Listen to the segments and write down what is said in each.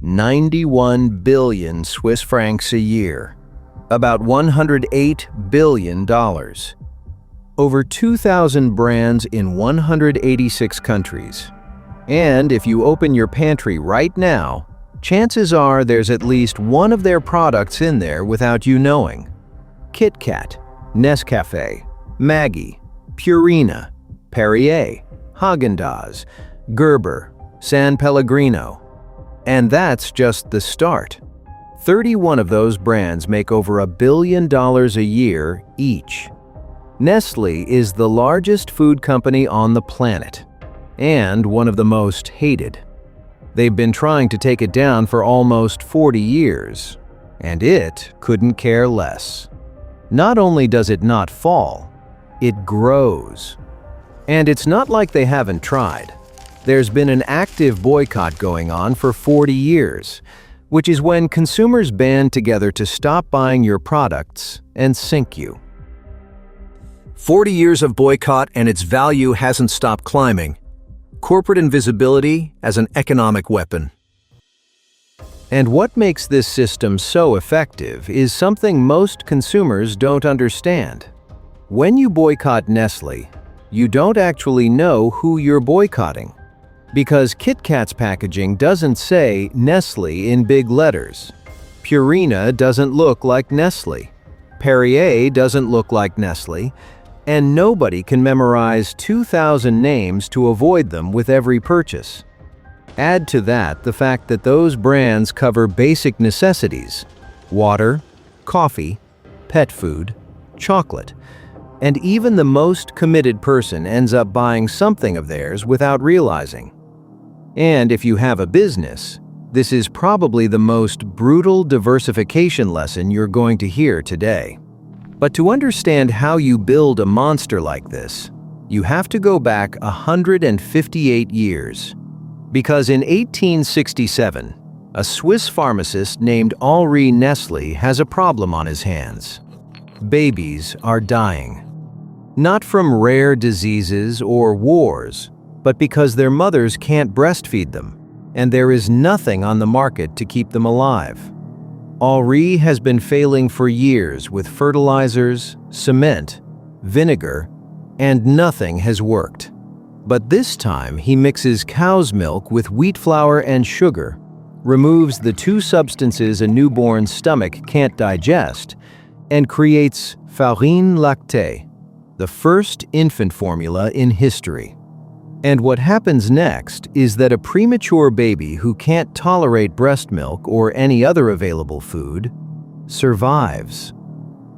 91 billion Swiss francs a year, about $108 billion. Over 2,000 brands in 186 countries. And if you open your pantry right now, chances are there's at least one of their products in there without you knowing. Kit Kat, Nescafé, Maggi, Purina, Perrier, Häagen-Dazs, Gerber, San Pellegrino. And that's just the start. 31 of those brands make over $1 billion a year each. Nestlé is the largest food company on the planet, and one of the most hated. They've been trying to take it down for almost 40 years, and it couldn't care less. Not only does it not fall, it grows. And it's not like they haven't tried. There's been an active boycott going on for 40 years, which is when consumers band together to stop buying your products and sink you. 40 years of boycott and its value hasn't stopped climbing. Corporate invisibility as an economic weapon. And what makes this system so effective is something most consumers don't understand. When you boycott Nestlé, you don't actually know who you're boycotting. Because Kit Kat's packaging doesn't say Nestlé in big letters. Purina doesn't look like Nestlé. Perrier doesn't look like Nestlé. And nobody can memorize 2,000 names to avoid them with every purchase. Add to that the fact that those brands cover basic necessities: water, coffee, pet food, chocolate, and even the most committed person ends up buying something of theirs without realizing. And if you have a business, this is probably the most brutal diversification lesson you're going to hear today. But to understand how you build a monster like this, you have to go back 158 years. Because in 1867, a Swiss pharmacist named Henri Nestlé has a problem on his hands. Babies are dying. Not from rare diseases or wars, but because their mothers can't breastfeed them, and there is nothing on the market to keep them alive. Henri has been failing for years with fertilizers, cement, vinegar, and nothing has worked. But this time he mixes cow's milk with wheat flour and sugar, removes the two substances a newborn's stomach can't digest, and creates farine lactée, the first infant formula in history. And what happens next is that a premature baby who can't tolerate breast milk or any other available food survives.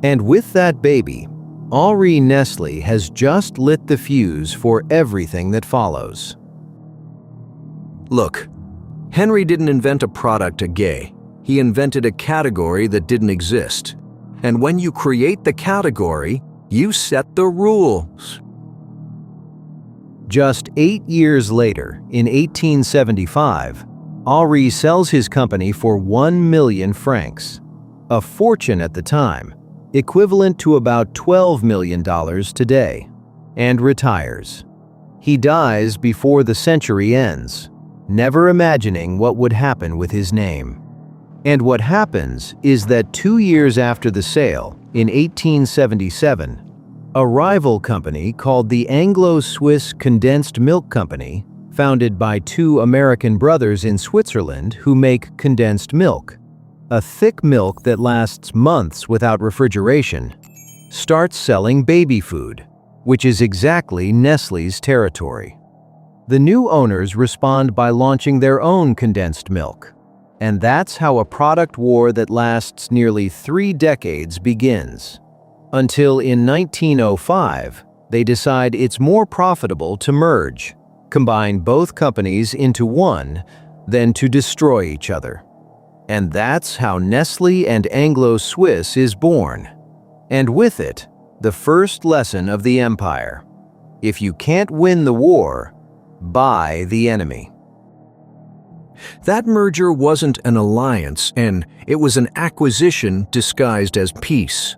And with that baby, Henri Nestlé has just lit the fuse for everything that follows. Look, Henry didn't invent a product gay. He invented a category that didn't exist. And when you create the category, you set the rules. Just 8 years later, in 1875, Henri sells his company for 1 million francs, a fortune at the time, equivalent to about $12 million today, and retires. He dies before the century ends, never imagining what would happen with his name. And what happens is that 2 years after the sale, in 1877, a rival company called the Anglo-Swiss Condensed Milk Company, founded by two American brothers in Switzerland who make condensed milk, a thick milk that lasts months without refrigeration, starts selling baby food, which is exactly Nestlé's territory. The new owners respond by launching their own condensed milk, and that's how a product war that lasts nearly 3 decades begins. Until in 1905, they decide it's more profitable to merge, combine both companies into one, than to destroy each other. And that's how Nestlé and Anglo-Swiss is born. And with it, the first lesson of the empire. If you can't win the war, buy the enemy. That merger wasn't an alliance, and it was an acquisition disguised as peace.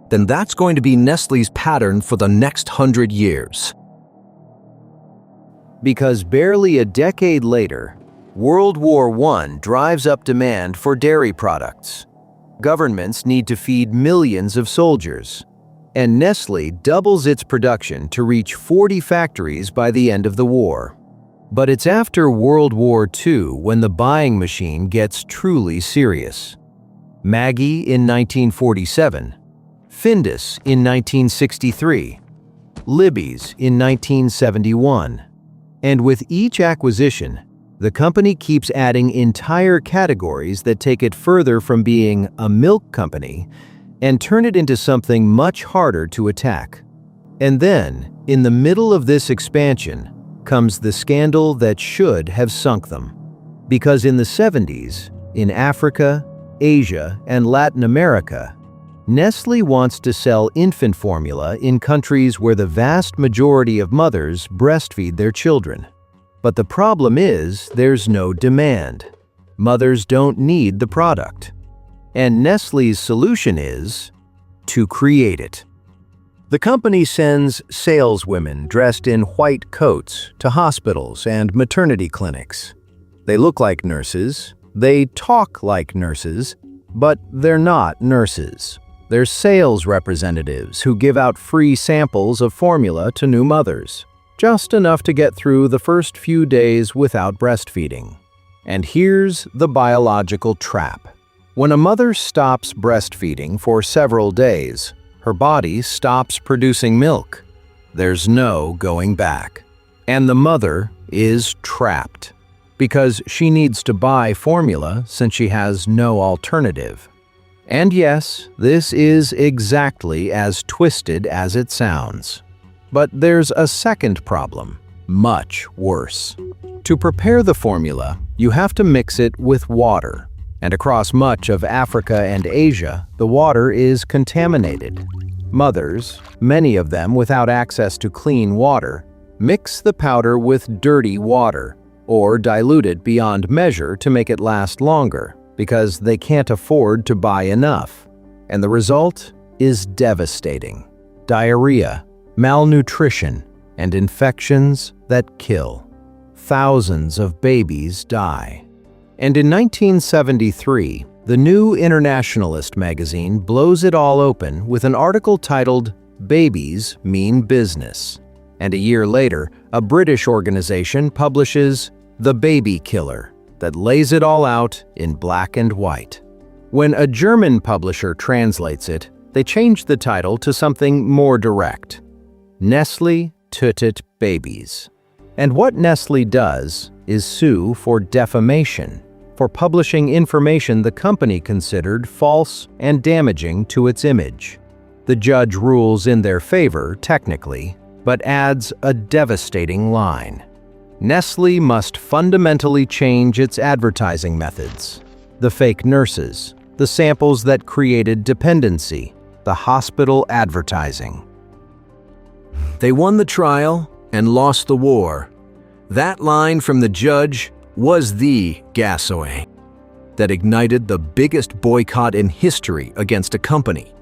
Then that's going to be Nestlé's pattern for the next 100 years. Because barely a decade later, World War I drives up demand for dairy products. Governments need to feed millions of soldiers. And Nestlé doubles its production to reach 40 factories by the end of the war. But it's after World War II when the buying machine gets truly serious. Maggi in 1947, Findus in 1963, Libby's in 1971. And with each acquisition, the company keeps adding entire categories that take it further from being a milk company and turn it into something much harder to attack. And then, in the middle of this expansion, comes the scandal that should have sunk them. Because in the 70s, in Africa, Asia, and Latin America, Nestlé wants to sell infant formula in countries where the vast majority of mothers breastfeed their children. But the problem is there's no demand. Mothers don't need the product. And Nestlé's solution is to create it. The company sends saleswomen dressed in white coats to hospitals and maternity clinics. They look like nurses, they talk like nurses, but they're not nurses. They're sales representatives who give out free samples of formula to new mothers, just enough to get through the first few days without breastfeeding. And here's the biological trap. When a mother stops breastfeeding for several days, her body stops producing milk. There's no going back. And the mother is trapped because she needs to buy formula since she has no alternative. And yes, this is exactly as twisted as it sounds. But there's a second problem, much worse. To prepare the formula, you have to mix it with water. And across much of Africa and Asia, the water is contaminated. Mothers, many of them without access to clean water, mix the powder with dirty water or dilute it beyond measure to make it last longer because they can't afford to buy enough. And the result is devastating. Diarrhea, malnutrition, and infections that kill. Thousands of babies die. And in 1973, the New Internationalist magazine blows it all open with an article titled, "Babies Mean Business." And a year later, a British organization publishes The Baby Killer that lays it all out in black and white. When a German publisher translates it, they change the title to something more direct. Nestlé Tötet Babies. And what Nestlé does is sue for defamation, for publishing information the company considered false and damaging to its image. The judge rules in their favor, technically, but adds a devastating line. Nestlé must fundamentally change its advertising methods. The fake nurses, the samples that created dependency, the hospital advertising. They won the trial and lost the war. That line from the judge was the gasoline that ignited the biggest boycott in history against a company.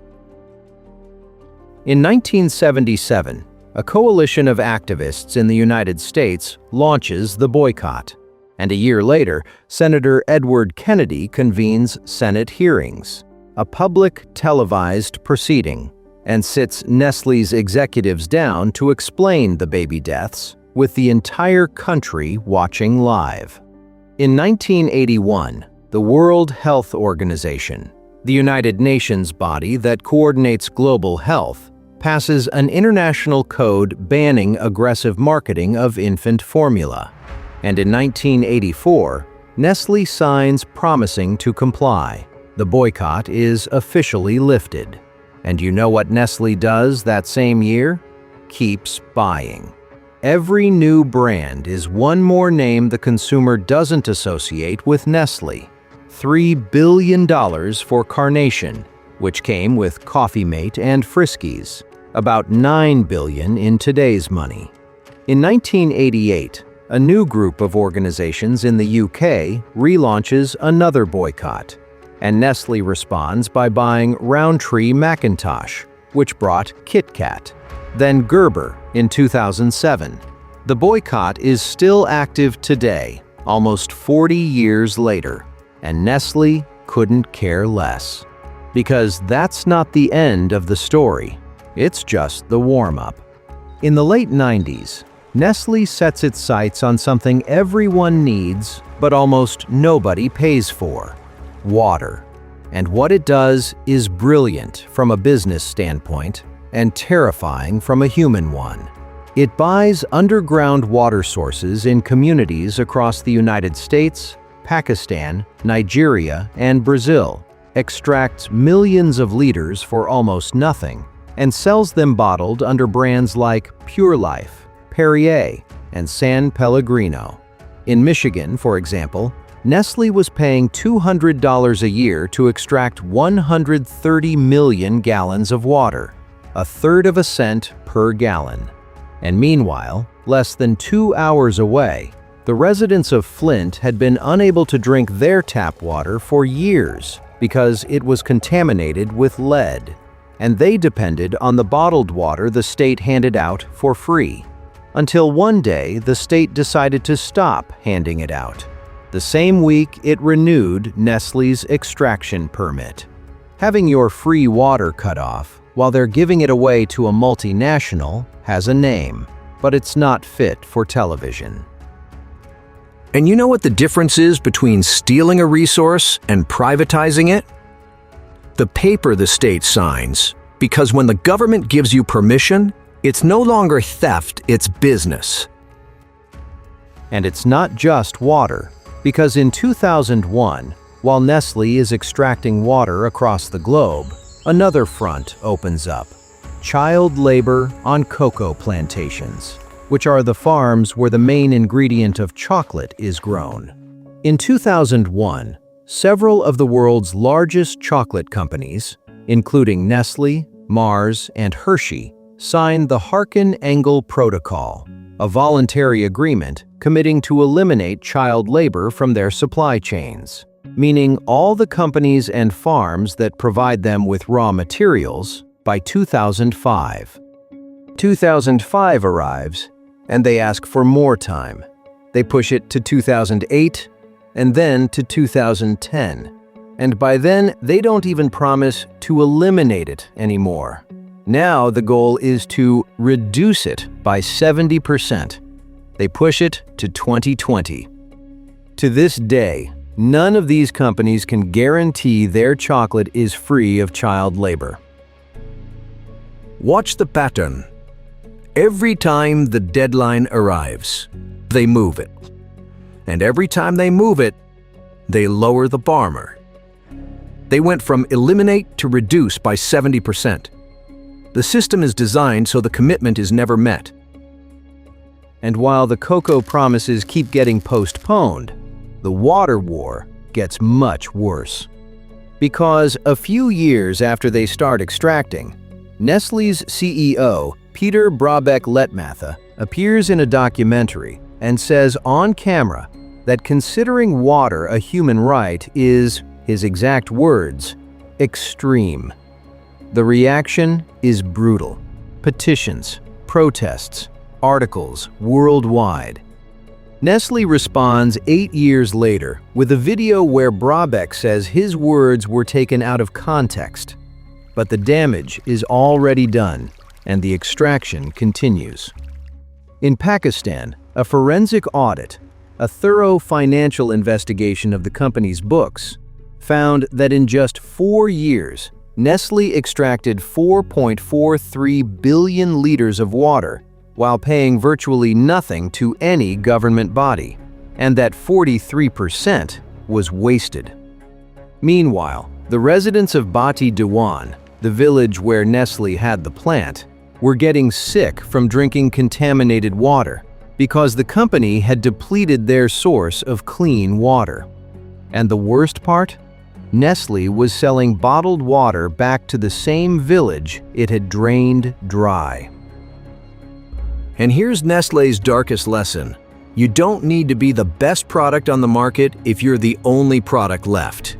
In 1977, a coalition of activists in the United States launches the boycott. And a year later, Senator Edward Kennedy convenes Senate hearings, a public televised proceeding, and sits Nestlé's executives down to explain the baby deaths, with the entire country watching live. In 1981, the World Health Organization, the United Nations body that coordinates global health, passes an international code banning aggressive marketing of infant formula. And in 1984, Nestlé signs promising to comply. The boycott is officially lifted. And you know what Nestlé does that same year? Keeps buying. Every new brand is one more name the consumer doesn't associate with Nestlé. $3 billion for Carnation, which came with Coffee Mate and Friskies, about $9 billion in today's money. In 1988, a new group of organizations in the UK relaunches another boycott, and Nestlé responds by buying Rowntree Macintosh, which brought Kit Kat, then Gerber in 2007. The boycott is still active today, almost 40 years later, and Nestlé couldn't care less. Because that's not the end of the story, it's just the warm-up. In the late 90s, Nestlé sets its sights on something everyone needs, but almost nobody pays for: water. And what it does is brilliant from a business standpoint and terrifying from a human one. It buys underground water sources in communities across the United States, Pakistan, Nigeria, and Brazil, extracts millions of liters for almost nothing, and sells them bottled under brands like Pure Life, Perrier, and San Pellegrino. In Michigan, for example, Nestlé was paying $200 a year to extract 130 million gallons of water, a third of a cent per gallon. And meanwhile, less than 2 hours away, the residents of Flint had been unable to drink their tap water for years because it was contaminated with lead, and they depended on the bottled water the state handed out for free. Until one day, the state decided to stop handing it out. The same week, it renewed Nestlé's extraction permit. Having your free water cut off while they're giving it away to a multinational has a name, but it's not fit for television. And you know what the difference is between stealing a resource and privatizing it? The paper the state signs, because when the government gives you permission, it's no longer theft, it's business. And it's not just water, because in 2001, while Nestlé is extracting water across the globe, another front opens up: child labor on cocoa plantations, which are the farms where the main ingredient of chocolate is grown. In 2001, several of the world's largest chocolate companies, including Nestlé, Mars, and Hershey, signed the Harkin-Engel Protocol, a voluntary agreement committing to eliminate child labor from their supply chains, meaning all the companies and farms that provide them with raw materials by 2005. 2005 arrives, and they ask for more time. They push it to 2008, and then to 2010. And by then, they don't even promise to eliminate it anymore. Now the goal is to reduce it by 70%. They push it to 2020. To this day, none of these companies can guarantee their chocolate is free of child labor. Watch the pattern. Every time the deadline arrives, they move it. And every time they move it, they lower the bar. They went from eliminate to reduce by 70%. The system is designed so the commitment is never met. And while the cocoa promises keep getting postponed, the water war gets much worse. Because a few years after they start extracting, Nestlé's CEO, Peter Brabeck-Letmathe, appears in a documentary and says on camera that considering water a human right is, his exact words, extreme. The reaction is brutal. Petitions, protests, articles worldwide. Nestlé responds 8 years later with a video where Brabeck says his words were taken out of context. But the damage is already done, and the extraction continues. In Pakistan, a forensic audit, a thorough financial investigation of the company's books, found that in just 4 years, Nestlé extracted 4.43 billion liters of water while paying virtually nothing to any government body, and that 43% was wasted. Meanwhile, the residents of Bati Diwan, the village where Nestlé had the plant, were getting sick from drinking contaminated water because the company had depleted their source of clean water. And the worst part? Nestlé was selling bottled water back to the same village it had drained dry. And here's Nestlé's darkest lesson. You don't need to be the best product on the market if you're the only product left.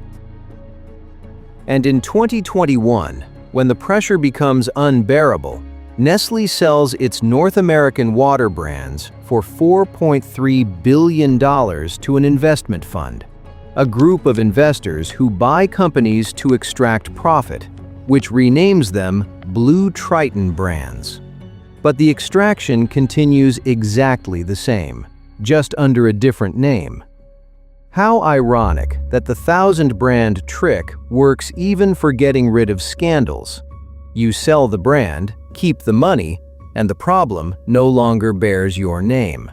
And in 2021, when the pressure becomes unbearable, Nestlé sells its North American water brands for $4.3 billion to an investment fund, a group of investors who buy companies to extract profit, which renames them Blue Triton brands. But the extraction continues exactly the same, just under a different name. How ironic that the 1,000-brand trick works even for getting rid of scandals. You sell the brand, keep the money, and the problem no longer bears your name.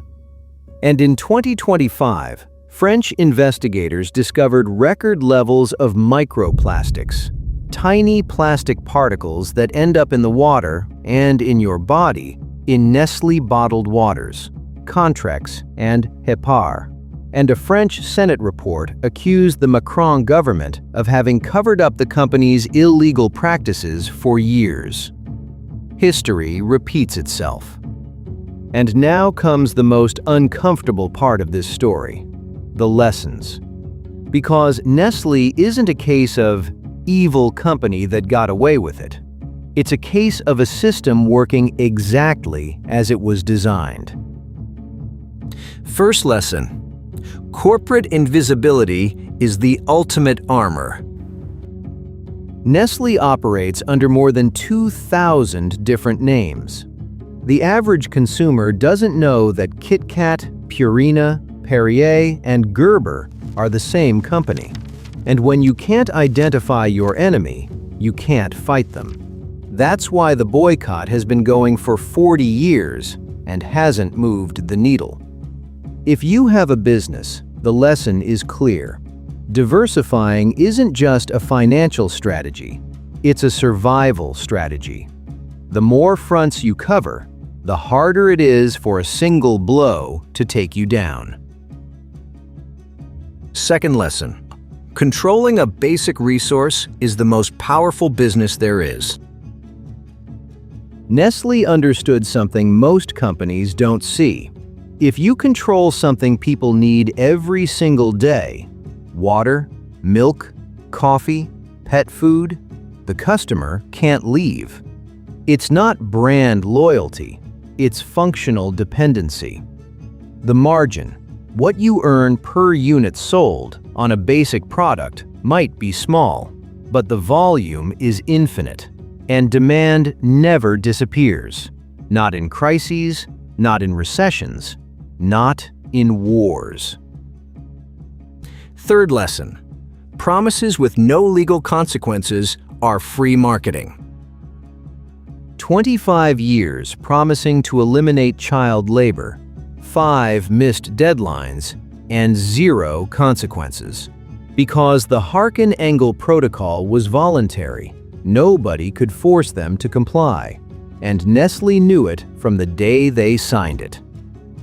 And in 2025, French investigators discovered record levels of microplastics, tiny plastic particles that end up in the water and in your body in Nestlé bottled waters, Contrex and Hepar. And a French Senate report accused the Macron government of having covered up the company's illegal practices for years. History repeats itself. And now comes the most uncomfortable part of this story, the lessons. Because Nestlé isn't a case of evil company that got away with it. It's a case of a system working exactly as it was designed. First lesson: corporate invisibility is the ultimate armor. Nestlé operates under more than 2,000 different names. The average consumer doesn't know that Kit Kat, Purina, Perrier, and Gerber are the same company. And when you can't identify your enemy, you can't fight them. That's why the boycott has been going for 40 years and hasn't moved the needle. If you have a business, the lesson is clear. Diversifying isn't just a financial strategy, it's a survival strategy. The more fronts you cover, the harder it is for a single blow to take you down. Second lesson: controlling a basic resource is the most powerful business there is. Nestlé understood something most companies don't see. If you control something people need every single day, water, milk, coffee, pet food, the customer can't leave. It's not brand loyalty, it's functional dependency. The margin, what you earn per unit sold on a basic product, might be small, but the volume is infinite, and demand never disappears. Not in crises, not in recessions, not in wars. Third lesson: promises with no legal consequences are free marketing. 25 years promising to eliminate child labor, 5 missed deadlines, and 0 consequences. Because the Harkin-Engel Protocol was voluntary, nobody could force them to comply, and Nestlé knew it from the day they signed it.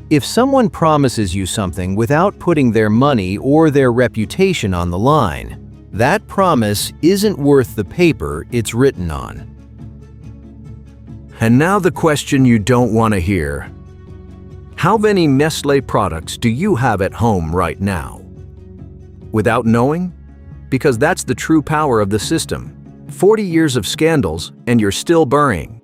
If someone promises you something without putting their money or their reputation on the line, that promise isn't worth the paper it's written on. And now the question you don't want to hear. How many Nestlé products do you have at home right now? Without knowing? Because that's the true power of the system. 40 years of scandals and you're still burying.